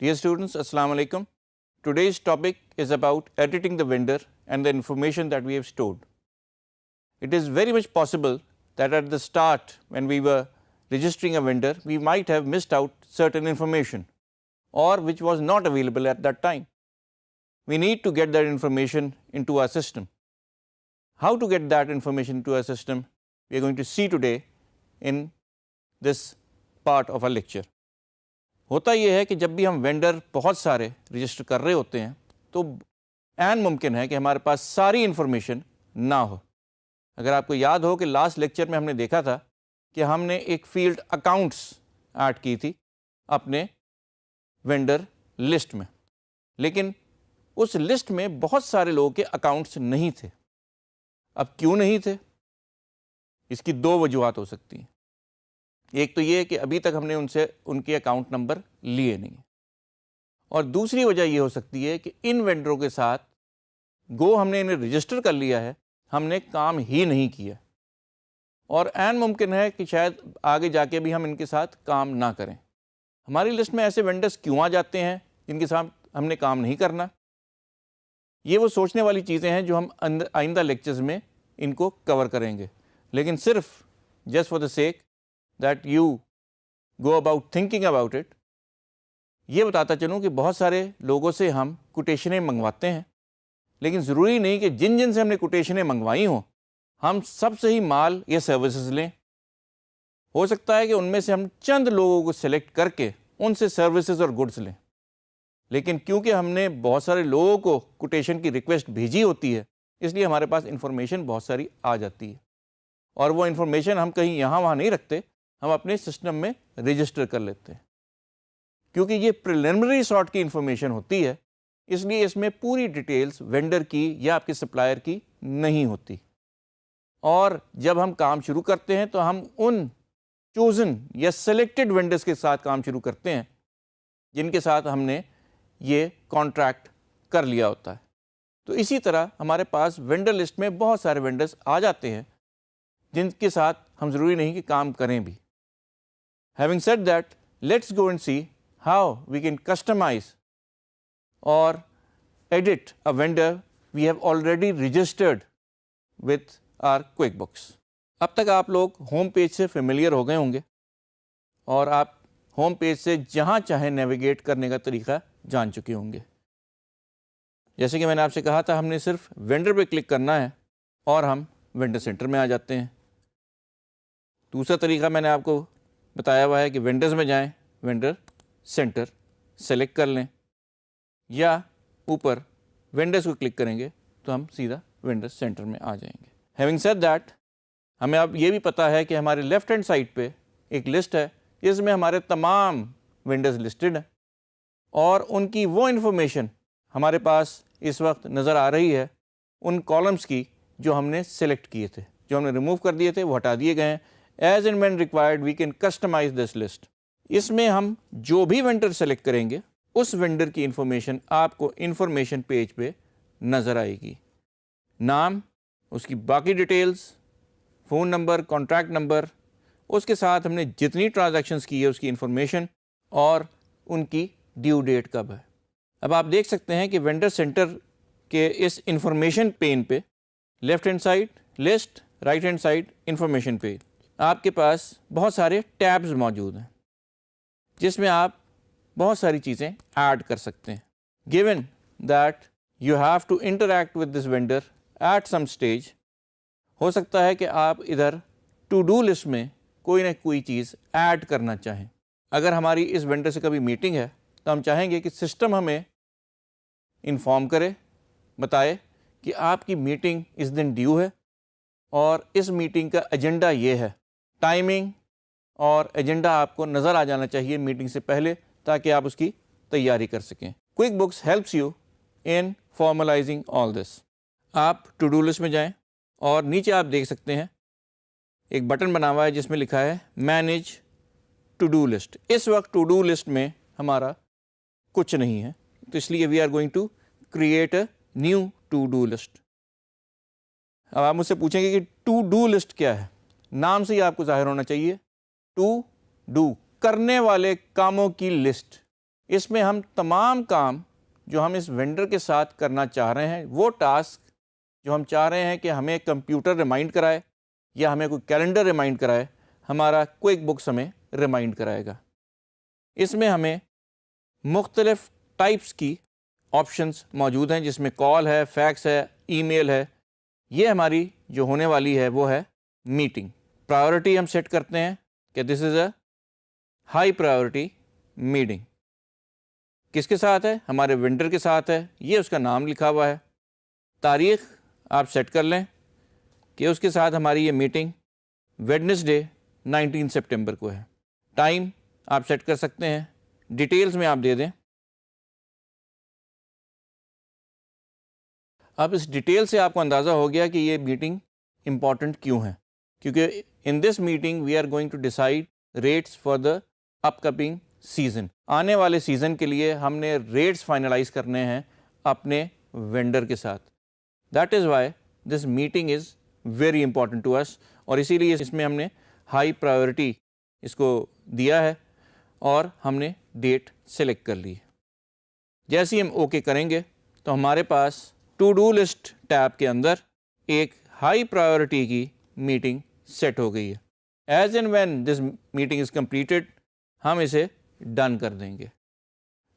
Dear students, Assalamu alaikum. Today's topic is about editing the vendor and the information that we have stored. It is very much possible that at the start, when we were registering a vendor, we might have missed out certain information or which was not available at that time. We need to get that information into our system. How to get that information into our system, we are going to see today in this part of our lecture. ہوتا یہ ہے کہ جب بھی ہم vendor بہت سارے register کر رہے ہوتے ہیں تو عین ممکن ہے کہ ہمارے پاس ساری انفارمیشن نہ ہو. اگر آپ کو یاد ہو کہ لاسٹ لیکچر میں ہم نے دیکھا تھا کہ ہم نے ایک فیلڈ اکاؤنٹس ایڈ کی تھی اپنے وینڈر لسٹ میں، لیکن اس لسٹ میں بہت سارے لوگوں کے اکاؤنٹس نہیں تھے. اب کیوں نہیں تھے؟ اس کی دو وجوہات ہو سکتی ہیں. ایک تو یہ کہ ابھی تک ہم نے ان سے ان کے اکاؤنٹ نمبر لیے نہیں، اور دوسری وجہ یہ ہو سکتی ہے کہ ان وینڈروں کے ساتھ ہم نے انہیں رجسٹر کر لیا ہے، ہم نے کام ہی نہیں کیا، اور عین ممکن ہے کہ شاید آگے جا کے بھی ہم ان کے ساتھ کام نہ کریں. ہماری لسٹ میں ایسے وینڈرز کیوں آ جاتے ہیں جن کے ساتھ ہم نے کام نہیں کرنا؟ یہ وہ سوچنے والی چیزیں ہیں جو ہم آئندہ لیکچرز میں ان کو کور کریں گے، لیکن صرف just for the sake that you go about thinking about it، یہ بتاتا چلوں کہ بہت سارے لوگوں سے ہم کوٹیشنیں منگواتے ہیں، لیکن ضروری نہیں کہ جن جن سے ہم نے کوٹیشنیں منگوائی ہوں ہم سب سے ہی مال یا سروسز لیں. ہو سکتا ہے کہ ان میں سے ہم چند لوگوں کو سلیکٹ کر کے ان سے سروسز اور گڈس لیں، لیکن کیونکہ ہم نے بہت سارے لوگوں کو کوٹیشن کی ریکویسٹ بھیجی ہوتی ہے، اس لیے ہمارے پاس انفارمیشن بہت ساری آ جاتی ہے، اور وہ انفارمیشن ہم کہیں یہاں وہاں نہیں رکھتے، ہم اپنے سسٹم میں رجسٹر کر لیتے ہیں. کیونکہ یہ پریلیمنری سارٹ کی انفارمیشن ہوتی ہے، اس لیے اس میں پوری ڈیٹیلز وینڈر کی یا آپ کے سپلائر کی نہیں ہوتی، اور جب ہم کام شروع کرتے ہیں تو ہم ان چوزن یا سلیکٹڈ وینڈرز کے ساتھ کام شروع کرتے ہیں جن کے ساتھ ہم نے یہ کانٹریکٹ کر لیا ہوتا ہے. تو اسی طرح ہمارے پاس وینڈر لسٹ میں بہت سارے وینڈرز آ جاتے ہیں جن کے ساتھ ہم ضروری نہیں کہ کام کریں بھی. Having said that, let's go and see how we can customize or edit a vendor we have already registered with our QuickBooks. اب تک آپ لوگ ہوم پیج سے فیملیئر ہو گئے ہوں گے اور آپ ہوم پیج سے جہاں چاہیں نیویگیٹ کرنے کا طریقہ جان چکے ہوں گے. جیسے کہ میں نے آپ سے کہا تھا، ہم نے صرف وینڈر پہ کلک کرنا ہے اور ہم وینڈر سینٹر میں آ جاتے ہیں. دوسرا طریقہ میں نے آپ کو بتایا ہوا ہے کہ وینڈرز میں جائیں، وینڈر سینٹر سلیکٹ کر لیں، یا اوپر وینڈرز کو کلک کریں گے تو ہم سیدھا وینڈر سینٹر میں آ جائیں گے. ہیونگ سیڈ دیٹ، ہمیں اب یہ بھی پتہ ہے کہ ہمارے لیفٹ ہینڈ سائڈ پہ ایک لسٹ ہے جس میں ہمارے تمام وینڈرز لسٹڈ ہیں، اور ان کی وہ انفارمیشن ہمارے پاس اس وقت نظر آ رہی ہے ان کالمس کی جو ہم نے سلیکٹ کیے تھے، جو ہم نے ریموو کر دیے تھے وہ ہٹا دیے گئے ہیں. As and when required, we can customize this list. اس میں ہم جو بھی وینڈر سلیکٹ کریں گے اس وینڈر کی انفارمیشن آپ کو انفارمیشن پیج پہ نظر آئے گی. نام، اس کی باقی details, phone number, contract number, اس کے ساتھ ہم نے جتنی ٹرانزیکشنز کی ہے اس کی انفارمیشن، اور ان کی ڈیو ڈیٹ کب ہے. اب آپ دیکھ سکتے ہیں کہ وینڈر سینٹر کے اس انفارمیشن پین پہ left hand side list, right hand side information page, آپ کے پاس بہت سارے ٹیبز موجود ہیں جس میں آپ بہت ساری چیزیں ایڈ کر سکتے ہیں. Given that you have to interact with this vendor at some stage, ہو سکتا ہے کہ آپ ادھر ٹو ڈو لسٹ میں کوئی نہ کوئی چیز ایڈ کرنا چاہیں. اگر ہماری اس وینڈر سے کبھی میٹنگ ہے تو ہم چاہیں گے کہ سسٹم ہمیں انفارم کرے، بتائے کہ آپ کی میٹنگ اس دن ڈیو ہے اور اس میٹنگ کا ایجنڈا یہ ہے. ٹائمنگ اور ایجنڈا آپ کو نظر آ جانا چاہیے میٹنگ سے پہلے تاکہ آپ اس کی تیاری کر سکیں. QuickBooks helps you in formalizing all this. آپ ٹو ڈو لسٹ میں جائیں اور نیچے آپ دیکھ سکتے ہیں ایک بٹن بنا ہوا ہے جس میں لکھا ہے مینیج ٹو ڈو لسٹ. اس وقت ٹو ڈو لسٹ میں ہمارا کچھ نہیں ہے، تو اس لیے we are going to create a new to do list. اب آپ مجھ سے پوچھیں گے کہ ٹو ڈو لسٹ کیا ہے؟ نام سے ہی آپ کو ظاہر ہونا چاہیے. ٹو ڈو، کرنے والے کاموں کی لسٹ. اس میں ہم تمام کام جو ہم اس وینڈر کے ساتھ کرنا چاہ رہے ہیں، وہ ٹاسک جو ہم چاہ رہے ہیں کہ ہمیں کمپیوٹر ریمائنڈ کرائے یا ہمیں کوئی کیلنڈر ریمائنڈ کرائے، ہمارا کوئک بکس ہمیں ریمائنڈ کرائے گا۔ اس میں ہمیں مختلف ٹائپس کی آپشنز موجود ہیں، جس میں کال ہے، فیکس ہے، ای میل ہے۔ یہ ہماری جو ہونے والی ہے وہ ہے میٹنگ۔ پرائیورٹی ہم سیٹ کرتے ہیں کہ دس از اے ہائی پرائیورٹی میٹنگ۔ کس کے ساتھ ہے؟ ہمارے وینڈر کے ساتھ ہے، یہ اس کا نام لکھا ہوا ہے۔ تاریخ آپ سیٹ کر لیں کہ اس کے ساتھ ہماری یہ میٹنگ ویڈنسڈے 19 سپٹمبر کو ہے۔ ٹائم آپ سیٹ کر سکتے ہیں، ڈیٹیلز میں آپ دے دیں۔ اب اس ڈیٹیل سے آپ کو اندازہ ہو گیا کہ یہ میٹنگ امپورٹنٹ کیوں ہے، کیونکہ in this meeting we are going to decide rates for the upcoming season. آنے والے سیزن کے لیے ہم نے ریٹس فائنلائز کرنے ہیں اپنے وینڈر کے ساتھ۔ That is why this meeting is very important to us, اور اسی لیے اس میں ہم نے ہائی پرائیورٹی اس کو دیا ہے اور ہم نے ڈیٹ سلیکٹ کر لی۔ جیسے ہی ہم اوکے کریں گے تو ہمارے پاس ٹو ڈو لسٹ ٹیب کے اندر ایک ہائی پرائیورٹی کی میٹنگ سیٹ ہو گئی ہے۔ As and when this meeting is completed ہم اسے ڈن کر دیں گے،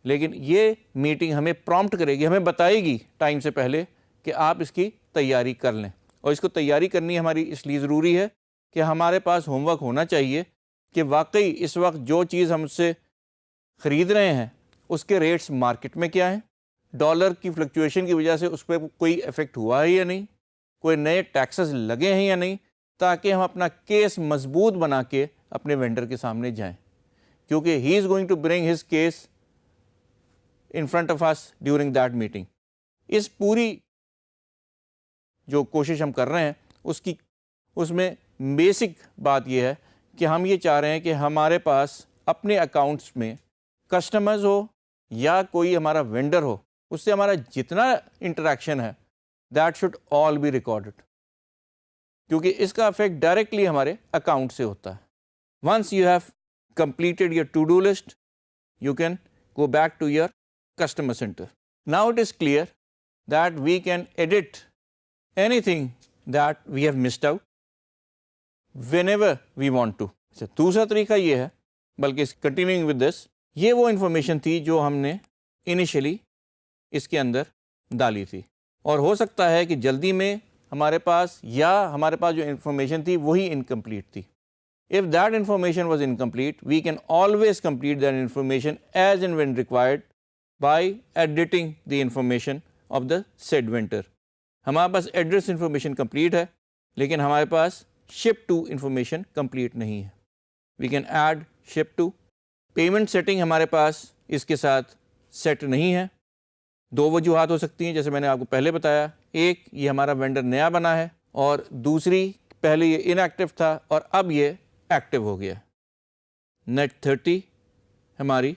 لیکن یہ میٹنگ ہمیں پرومپٹ کرے گی، ہمیں بتائے گی ٹائم سے پہلے کہ آپ اس کی تیاری کر لیں۔ اور اس کو تیاری کرنی ہماری اس لیے ضروری ہے کہ ہمارے پاس ہوم ورک ہونا چاہیے کہ واقعی اس وقت جو چیز ہم سے خرید رہے ہیں اس کے ریٹس مارکیٹ میں کیا ہیں، ڈالر کی فلکچویشن کی وجہ سے اس پہ کوئی ایفیکٹ ہوا ہے یا نہیں، کوئی نئے ٹیکسز لگے ہیں یا نہیں، تاکہ ہم اپنا کیس مضبوط بنا کے اپنے وینڈر کے سامنے جائیں، کیونکہ he is going to bring his case in front of us during that meeting. اس پوری جو کوشش ہم کر رہے ہیں اس میں بیسک بات یہ ہے کہ ہم یہ چاہ رہے ہیں کہ ہمارے پاس اپنے اکاؤنٹس میں کسٹمرز ہو یا کوئی ہمارا وینڈر ہو، اس سے ہمارا جتنا انٹریکشن ہے that should all be recorded, کیونکہ اس کا افیکٹ ڈائریکٹلی ہمارے اکاؤنٹ سے ہوتا ہے۔ Once you have completed your to-do list, you can go back to your customer center. Now it is clear that we can edit anything that we have missed out whenever we want to. دوسرا طریقہ یہ ہے، بلکہ continuing with this، یہ وہ information تھی جو ہم نے انیشلی اس کے اندر ڈالی تھی، اور ہو سکتا ہے کہ جلدی میں ہمارے پاس جو انفارمیشن تھی وہی انکمپلیٹ تھی۔ If that information was incomplete, we can always complete that information as and when required by editing the information of the said vendor. ہمارے پاس ایڈریس انفارمیشن کمپلیٹ ہے، لیکن ہمارے پاس شپ ٹو انفارمیشن کمپلیٹ نہیں ہے۔ We can add ship to. Payment setting ہمارے پاس اس کے ساتھ سیٹ نہیں ہے۔ دو وجوہات ہو سکتی ہیں، جیسے میں نے آپ کو پہلے بتایا، ایک یہ ہمارا وینڈر نیا بنا ہے، اور دوسری پہلے یہ ان ایکٹیو تھا اور اب یہ ایکٹیو ہو گیا۔ نیٹ 30 ہماری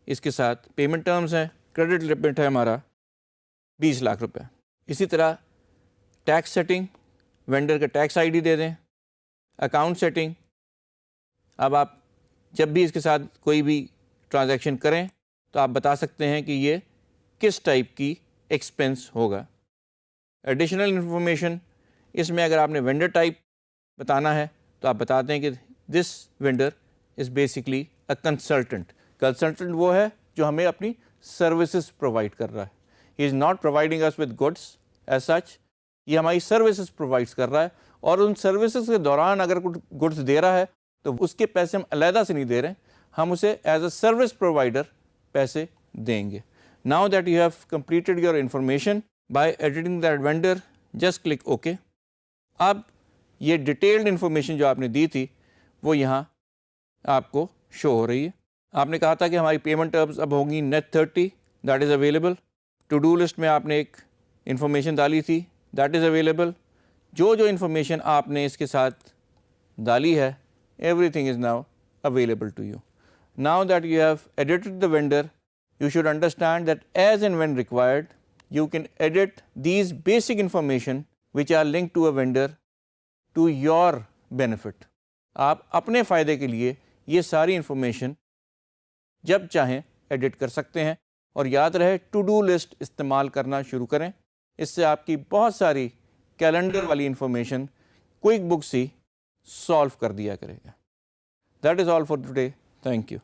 اس کے ساتھ پیمنٹ ٹرمز ہیں، کریڈٹ لمٹ ہے ہمارا 20 لاکھ روپے۔ اسی طرح ٹیکس سیٹنگ، وینڈر کا ٹیکس آئی ڈی دے دیں۔ اکاؤنٹ سیٹنگ، اب آپ جب بھی اس کے ساتھ کوئی بھی ٹرانزیکشن کریں تو آپ بتا سکتے ہیں کہ یہ کس ٹائپ کی ایکسپنس ہوگا۔ ایڈیشنل انفارمیشن، اس میں اگر آپ نے وینڈر ٹائپ بتانا ہے تو آپ بتاتے ہیں کہ this vendor is basically a consultant. Consultant وہ ہے جو ہمیں اپنی سروسز پرووائڈ کر رہا ہے۔ He is not providing us with goods as such, یہ ہماری سروسز پرووائڈ کر رہا ہے، اور ان سروسز کے دوران اگر کچھ گڈس دے رہا ہے تو اس کے پیسے ہم علیحدہ سے نہیں دے رہے ہیں، ہم اسے ایز اے سروس پرووائڈر پیسے دیں گے۔ Now that you have completed your information by editing that vendor, just click okay. اب یہ ڈیٹیلڈ انفارمیشن جو آپ نے دی تھی وہ یہاں آپ کو شو ہو رہی ہے۔ آپ نے کہا تھا کہ ہماری پیمنٹ ٹرمز اب ہوں گی net 30، that is available. To do list میں آپ نے ایک انفارمیشن ڈالی تھی، دیٹ از اویلیبل۔ جو انفارمیشن آپ نے اس کے ساتھ ڈالی ہے، everything is now available to you. Now that you have edited the vendor, you should understand that as and when required you can edit these basic information which are linked to a vendor to your benefit۔ آپ اپنے فائدے کے لیے یہ ساری information جب چاہیں edit کر سکتے ہیں. اور یاد رہے ٹو ڈو لسٹ استعمال کرنا شروع کریں. اس سے آپ کی بہت ساری کیلنڈر والی انفارمیشن کوئک بکس ہی سالو کر دیا کرے گا. That is all for today. Thank you.